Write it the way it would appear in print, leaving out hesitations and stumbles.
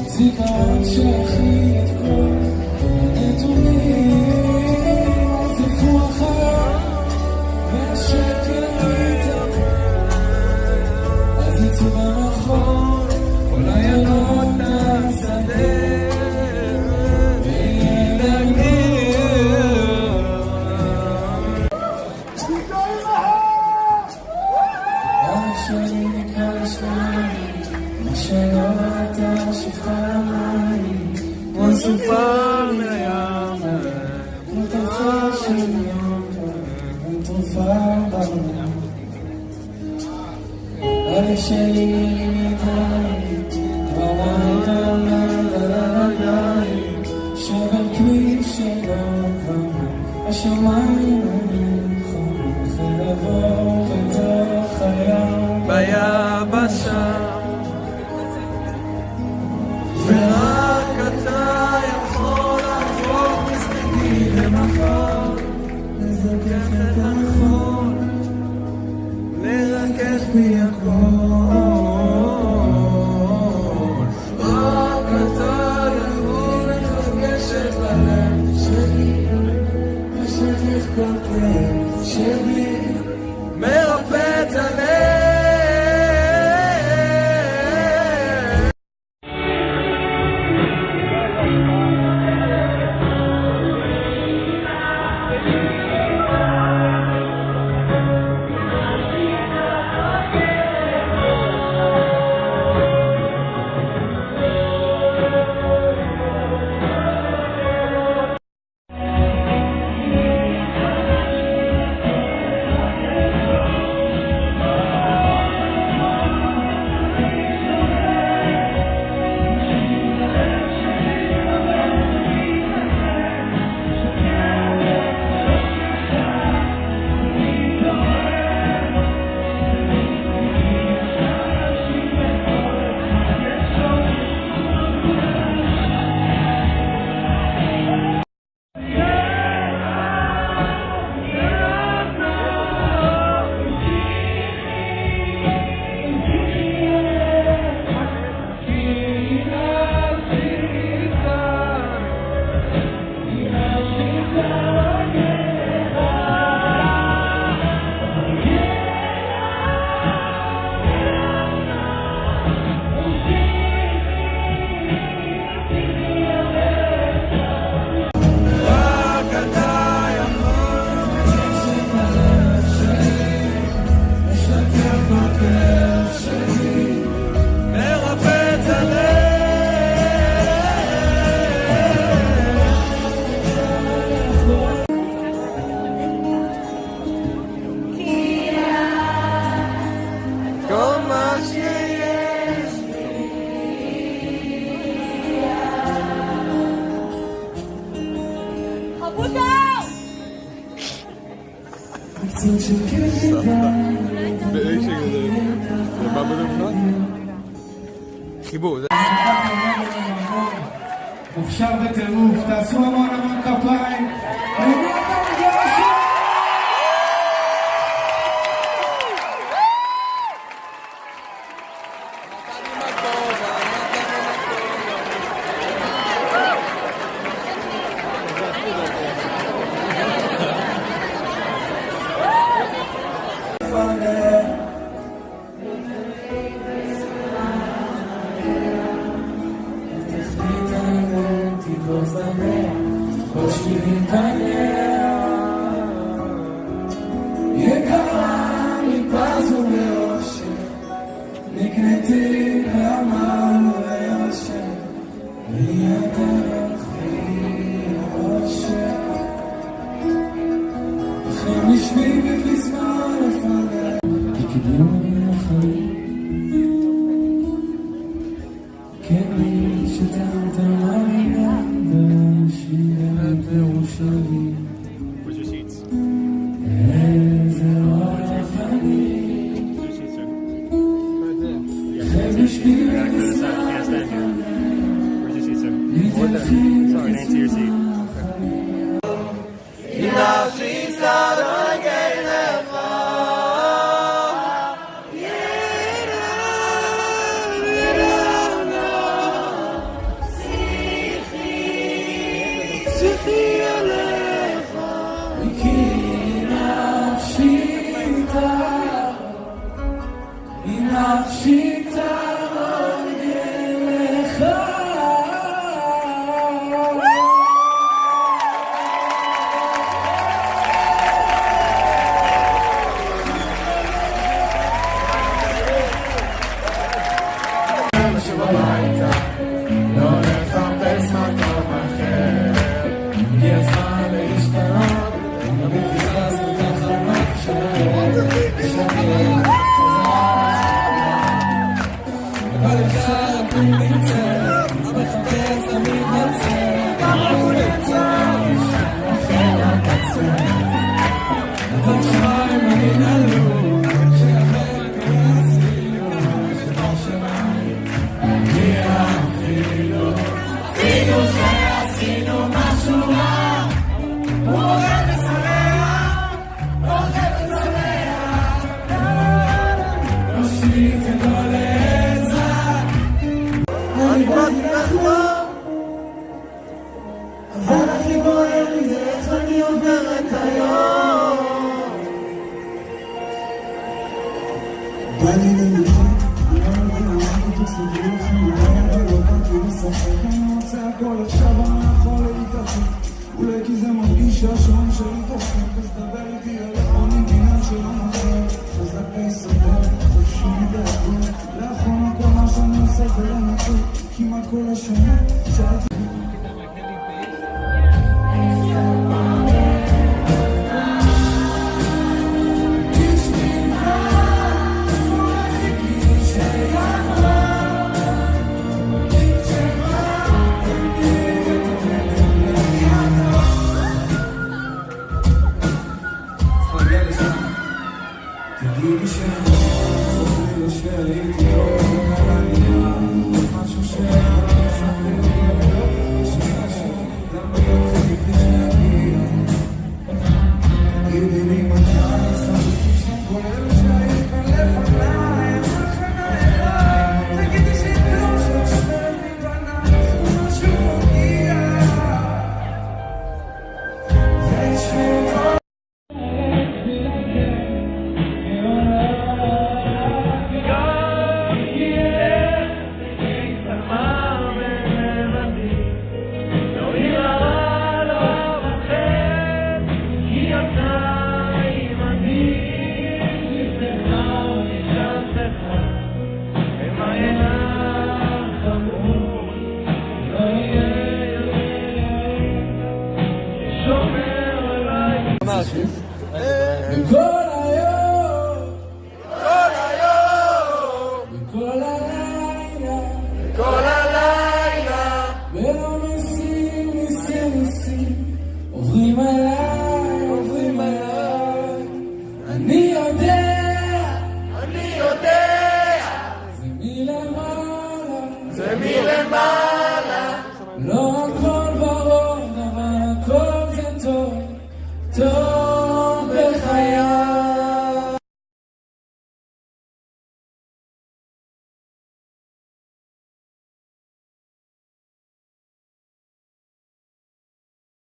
זיכרון שהכיל את כל הנתונים, זכרו אחריו והשקר מתהפך, אז יצאו במחור כל הירוק מהשדה שלי נקרא לשניים, מה שלא הייתה שפחה למים, כמו סופה מהים, כמו תרופה של יום, כמו תרופה בעולם. הלב שלי מרים ידיים, כבר עומד על הרגליים, שבר כביש שלא קרה, השמיים המלחום, חרבו בתוך הים ביבשה, ורק אתה יכול להפוך מספיקים למחר, לזכך את החול, לרכך בי הכל. רק אתה יכול לחגשת ללב שלי, ושכך כל כאב שלי מרפא את הלב. מה בלבנון? חיבור. מוכשר בטירוף, תעשו המון המון כפיים. יקרה מפז ומאושר, נקנתי באמן ויושר, והיא הדרך והיא האושר. לכן נשבי בפזמון לפניך, וקיבלו מהחיים, כן לי שטעמת מאמינה בשירה בירושלים. Where's your seats? איזה אורח אני, לכן נשבי בפזמון Where's your seat, sir? Sorry, name to your seat. נפשי תעמוד אליך. לא לחפש מקום אחר, הגיע הזמן להשתנות, לא פספסנו את החלומות שלנו, לשקר, אבל אפשר לקום נמצא, המחפש תמיד יוצא, הוא נמצא, אחר הקצה, נתן שמיים אני נעלו, שאחר כעשינו, שבשמיים, אפילו שעשינו משהו רע, הוא אוהב ושמח, אוהב ושמח, נושיט ידו לעזרה. אני באתי לחלום, אבל הכי בוער לי זה איך אני עובר את היום. בא לי לנתק, אני לא יודע מה תסתכלו לכם עליהם ולא באתי לשחק. אני רוצה הכל עכשיו, אני יכול להתאחד, אולי כי זה מרגיש שהשעון שלי דופק, אז דבר איתי על אחרונים גינה שלא מוכר, חזק ויסודר, חופשי מדעגות, לאחרונה כל מה שאני עושה זה לנקות, כמעט כל השנה שאלתי תגידי שאני סופרי לו שהייתי טוב על הנייר, משהו שעשיתי לי שמשהו גם בתוך תגידי שאני תגידי לי מתי סביתי שם כל אלו שהיו כאן לפניי, המחנה אליי, תגידי שכלום שמשבר מפניי ומשהו מגיע וישמור Hey. Go!